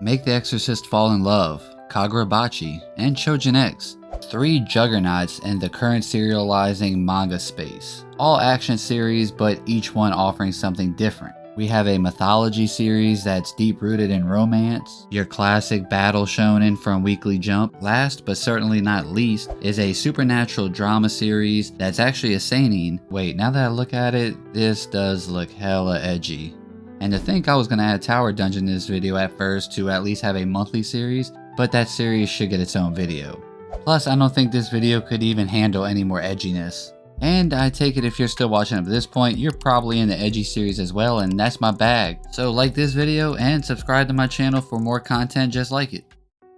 Make the Exorcist Fall in Love, Kagurabachi, and Shojin X, 3 juggernauts in the current serializing manga space. All action series, but each one offering something different. We have a mythology series that's deep rooted in romance, your classic battle shonen from Weekly Jump. Last but certainly not least is a supernatural drama series that's actually a seinen. Wait, now that I look at it, this does look hella edgy. And to think I was going to add Tower Dungeon in this video at first to at least have a monthly series, but that series should get its own video. Plus, I don't think this video could even handle any more edginess. And I take it if you're still watching up to this point, you're probably in the edgy series as well, and that's my bag. So like this video and subscribe to my channel for more content just like it.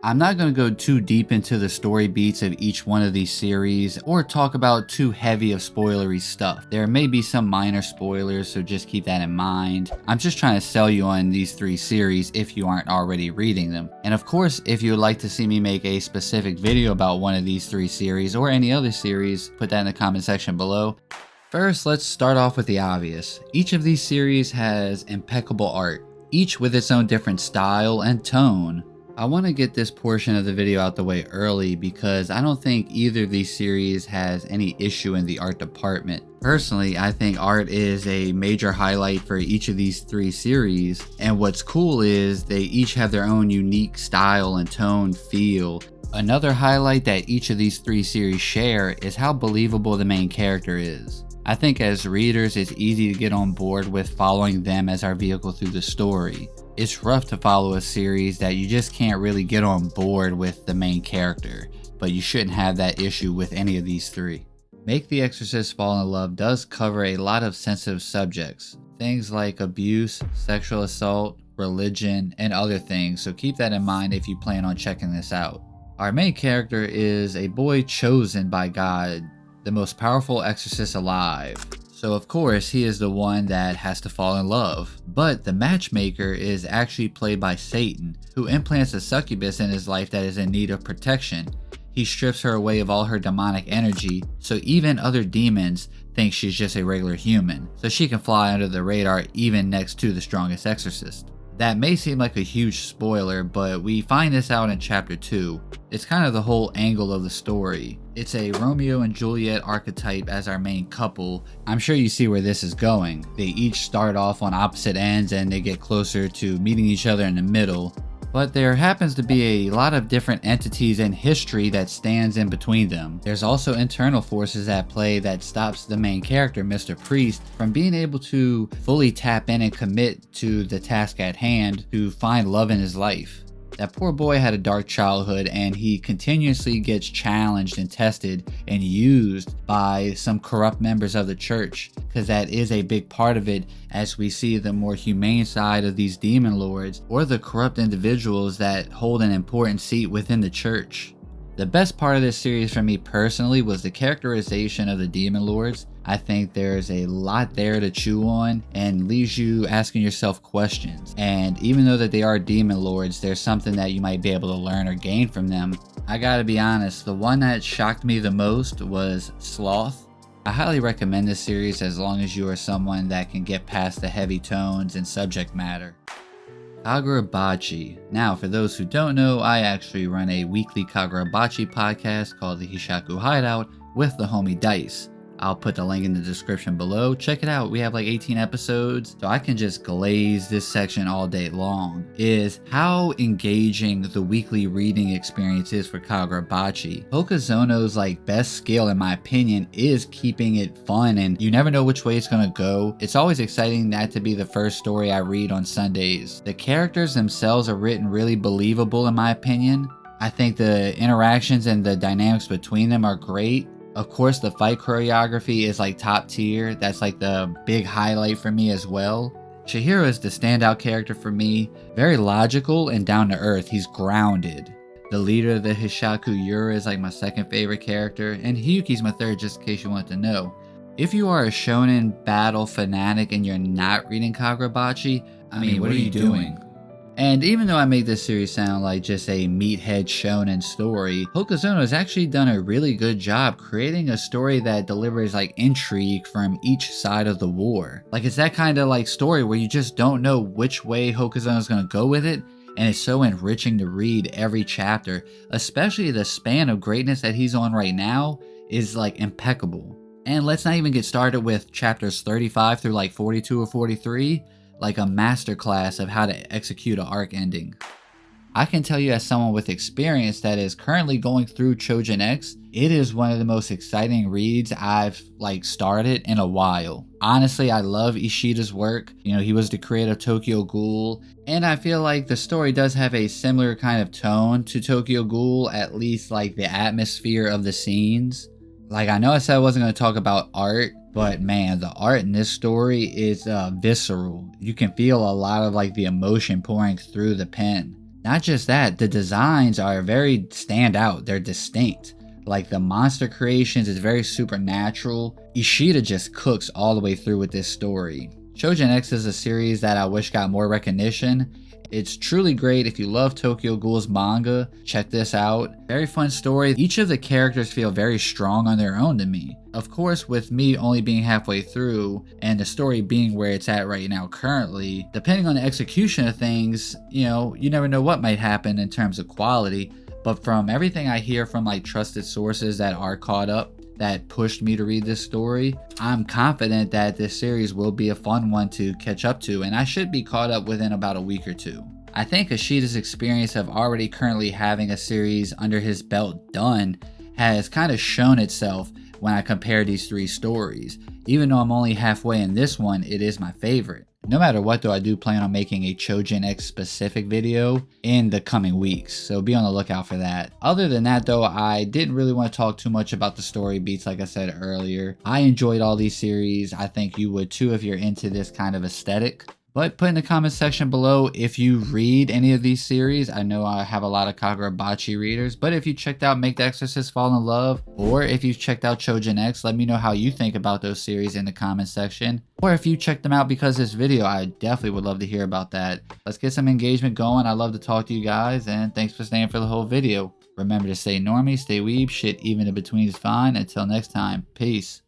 I'm not going to go too deep into the story beats of each one of these series or talk about too heavy of spoilery stuff. There may be some minor spoilers, so just keep that in mind. I'm just trying to sell you on these 3 series if you aren't already reading them. And of course, if you would like to see me make a specific video about one of these 3 series or any other series, put that in the comment section below. First, let's start off with the obvious. Each of these series has impeccable art, each with its own different style and tone. I want to get this portion of the video out the way early because I don't think either of these series has any issue in the art department. Personally, I think art is a major highlight for each of these 3 series, and what's cool is they each have their own unique style and tone feel. Another highlight that each of these 3 series share is how believable the main character is. I think as readers it's easy to get on board with following them as our vehicle through the story. It's rough to follow a series that you just can't really get on board with the main character, but you shouldn't have that issue with any of these 3. Make the Exorcist Fall in Love does cover a lot of sensitive subjects, things like abuse, sexual assault, religion, and other things, so keep that in mind if you plan on checking this out. Our main character is a boy chosen by God, the most powerful exorcist alive. So of course he is the one that has to fall in love. But the matchmaker is actually played by Satan, who implants a succubus in his life that is in need of protection. He strips her away of all her demonic energy, so even other demons think she's just a regular human, so she can fly under the radar even next to the strongest exorcist. That may seem like a huge spoiler, but we find this out in chapter 2. It's kind of the whole angle of the story. It's a Romeo and Juliet archetype as our main couple. I'm sure you see where this is going. They each start off on opposite ends and they get closer to meeting each other in the middle. But there happens to be a lot of different entities in history that stands in between them. There's also internal forces at play that stops the main character, Mr. Priest, from being able to fully tap in and commit to the task at hand to find love in his life. That poor boy had a dark childhood and he continuously gets challenged and tested and used by some corrupt members of the church, because that is a big part of it as we see the more humane side of these demon lords or the corrupt individuals that hold an important seat within the church. The best part of this series for me personally was the characterization of the demon lords. I think there's a lot there to chew on and leaves you asking yourself questions. And even though that they are demon lords, there's something that you might be able to learn or gain from them. I gotta be honest, the one that shocked me the most was Sloth. I highly recommend this series as long as you are someone that can get past the heavy tones and subject matter. Kagurabachi. Now, for those who don't know, I actually run a weekly Kagurabachi podcast called the Hishaku Hideout with the homie Dice. I'll put the link in the description below. Check it out. We have like 18 episodes, so I can just glaze this section all day long. Is how engaging the weekly reading experience is for Kagurabachi. Hokuzono's like best skill in my opinion is keeping it fun, and you never know which way it's gonna go. It's always exciting that to be the first story I read on Sundays. The characters themselves are written really believable in my opinion. I think the interactions and the dynamics between them are great. Of course, the fight choreography is like top tier. That's like the big highlight for me as well. Chihiro is the standout character for me. Very logical and down to earth. He's grounded. The leader of the Hishaku Yura is like my second favorite character, and Hiyuki's my third just in case you want to know. If you are a shonen battle fanatic and you're not reading Kagurabachi, I mean, what are you doing? And even though I make this series sound like just a meathead shonen story, Hokuzono has actually done a really good job creating a story that delivers like intrigue from each side of the war. Like it's that kind of like story where you just don't know which way Hokuzono is going to go with it, and it's so enriching to read every chapter, especially the span of greatness that he's on right now is like impeccable. And let's not even get started with chapters 35 through like 42 or 43, like a masterclass of how to execute an arc ending. I can tell you as someone with experience that is currently going through Shojin X, it is one of the most exciting reads I've like started in a while. Honestly, I love Ishida's work. You know, he was the creator of Tokyo Ghoul, and I feel like the story does have a similar kind of tone to Tokyo Ghoul, at least like the atmosphere of the scenes. Like, I know I said I wasn't going to talk about art, but man, the art in this story is visceral. You can feel a lot of like the emotion pouring through the pen. Not just that, the designs are very stand out. They're distinct. Like the monster creations is very supernatural. Ishida just cooks all the way through with this story. Shojin X is a series that I wish got more recognition. It's truly great. If you love Tokyo Ghoul's manga, check this out. Very fun story. Each of the characters feel very strong on their own to me. Of course, with me only being halfway through and the story being where it's at right now currently, depending on the execution of things, you know, you never know what might happen in terms of quality. But from everything I hear from like trusted sources that are caught up, that pushed me to read this story, I'm confident that this series will be a fun one to catch up to, and I should be caught up within about a week or two. I think Ishida's experience of already currently having a series under his belt done has kind of shown itself when I compare these three stories. Even though I'm only halfway in this one, it is my favorite. No matter what though, I do plan on making a Choujin X specific video in the coming weeks, so be on the lookout for that. Other than that though, I didn't really want to talk too much about the story beats like I said earlier. I enjoyed all these series. I think you would too if you're into this kind of aesthetic. But put in the comment section below if you read any of these series. I know I have a lot of Kagurabachi readers, but if you checked out Make the Exorcist Fall in Love, or if you've checked out Choujin X, let me know how you think about those series in the comment section. Or if you checked them out because of this video, I definitely would love to hear about that. Let's get some engagement going. I love to talk to you guys, and thanks for staying for the whole video. Remember to stay normie, stay weeb, shit even in between is fine. Until next time, peace.